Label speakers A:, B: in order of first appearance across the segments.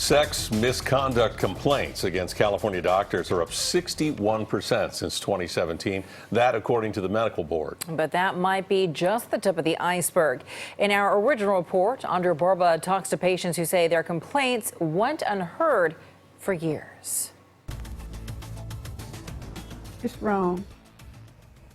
A: Sex misconduct complaints against California doctors are up 61% since 2017. That, according to the medical board.
B: But that might be just the tip of the iceberg. In our original report, Andria Borba talks to patients who say their complaints went unheard for years.
C: It's wrong.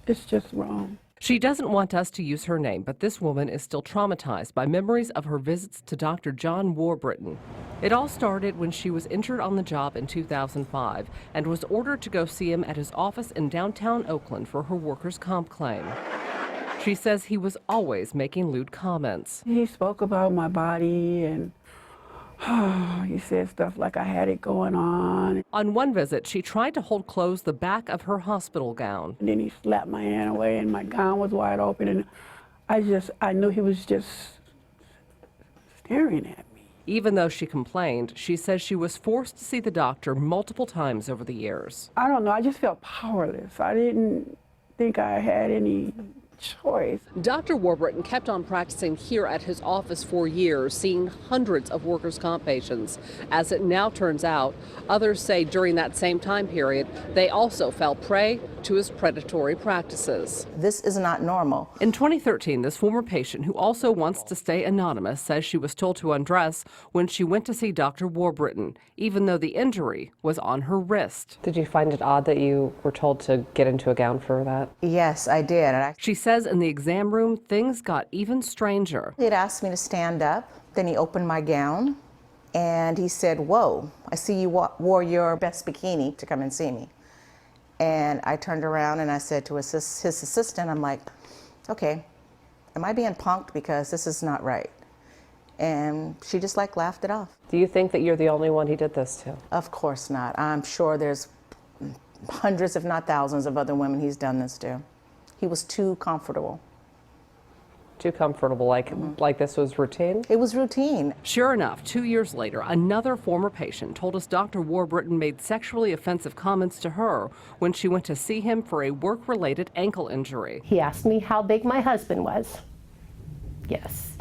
C: It's just wrong.
D: She doesn't want us to use her name, but this woman is still traumatized by memories of her visits to Dr. John Warburton. It all started when she was injured on the job in 2005 and was ordered to go see him at his office in downtown Oakland for her workers' comp claim. She says he was always making lewd comments.
C: He spoke about my body and he said stuff like I had it going on.
D: On one visit, she tried to hold closed the back of her hospital gown.
C: And then he slapped my hand away and my gown was wide open, and I knew he was just staring at me.
D: Even though she complained, she says she was forced to see the doctor multiple times over the years.
C: I don't know, I just felt powerless. I didn't think I had any choice.
D: Dr. Warburton kept on practicing here at his office for years, seeing hundreds of workers' comp patients. As it now turns out, others say during that same time period, they also fell prey to his predatory practices.
E: This is not normal.
D: In 2013, this former patient, who also wants to stay anonymous, says she was told to undress when she went to see Dr. Warburton, even though the injury was on her wrist.
F: Did you find it odd that you were told to get into a gown for that?
E: Yes, I did.
D: She says in the exam room, things got even stranger.
E: He had asked me to stand up, then he opened my gown, and he said, "Whoa, I see you wore your best bikini to come and see me." And I turned around and I said to his assistant, I'm like, okay, am I being punked, because this is not right? And she just like laughed it off.
F: Do you think that you're the only one he did this to?
E: Of course not. I'm sure there's hundreds, if not thousands, of other women he's done this to. He was too comfortable.
F: Too comfortable, like this was routine?
E: It was routine.
D: Sure enough, 2 years later, another former patient told us Dr. Warburton made sexually offensive comments to her when she went to see him for a work-related ankle injury.
G: He asked me how big my husband was. Yes.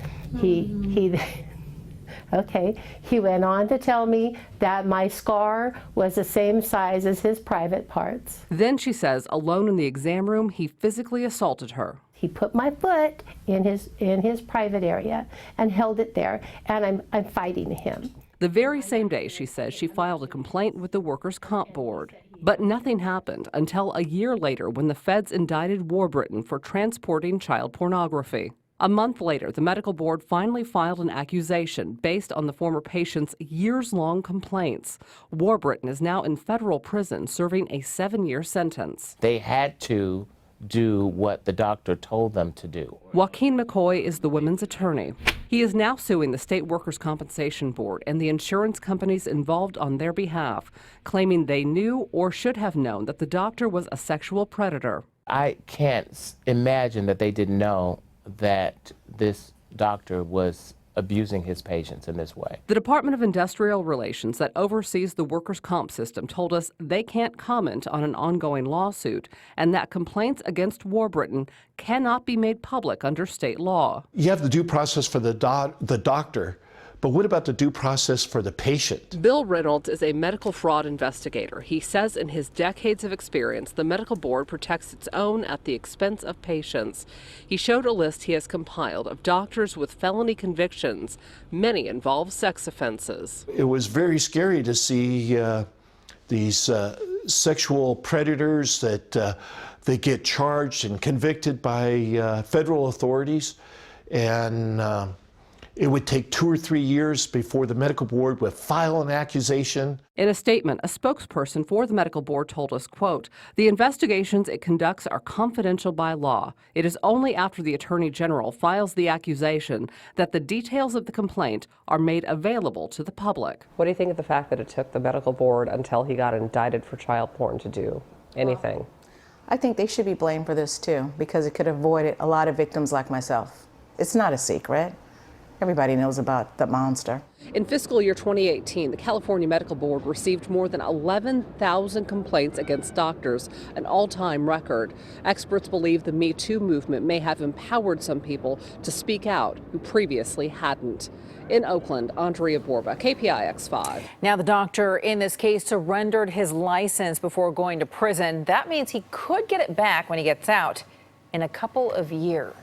G: Okay. He went on to tell me that my scar was the same size as his private parts.
D: Then she says, alone in the exam room, he physically assaulted her.
G: He put my foot in his private area and held it there, and I'm fighting him.
D: The very same day, she says, she filed a complaint with the Workers' Comp Board. But nothing happened until a year later when the feds indicted Warburton for transporting child pornography. A month later, the medical board finally filed an accusation based on the former patient's years-long complaints. Warburton is now in federal prison serving a 7-year sentence.
H: They had to do what the doctor told them to do.
D: Joaquin McCoy is the women's attorney. He is now suing the state workers' compensation board and the insurance companies involved on their behalf, claiming they knew or should have known that the doctor was a sexual predator.
H: I can't imagine that they didn't know that this doctor was abusing his patients in this way.
D: The Department of Industrial Relations that oversees the workers' comp system told us they can't comment on an ongoing lawsuit and that complaints against Warburton cannot be made public under state law.
I: You have the due process for the doctor, but what about the due process for the patient?
D: Bill Reynolds is a medical fraud investigator. He says in his decades of experience, the medical board protects its own at the expense of patients. He showed a list he has compiled of doctors with felony convictions. Many involve sex offenses.
I: It was very scary to see these sexual predators that they get charged and convicted by federal authorities, and it would take 2 or 3 years before the medical board would file an accusation.
D: In a statement, a spokesperson for the medical board told us, quote, "The investigations it conducts are confidential by law. It is only after the Attorney General files the accusation that the details of the complaint are made available to the public."
F: What do you think of the fact that it took the medical board until he got indicted for child porn to do anything?
E: I think they should be blamed for this too, because it could have avoided a lot of victims like myself. It's not a secret. Everybody knows about the monster.
D: In fiscal year 2018, the California Medical Board received more than 11,000 complaints against doctors, an all-time record. Experts believe the Me Too movement may have empowered some people to speak out who previously hadn't. In Oakland, Andria Borba, KPIX 5.
B: Now, the doctor in this case surrendered his license before going to prison. That means he could get it back when he gets out in a couple of years.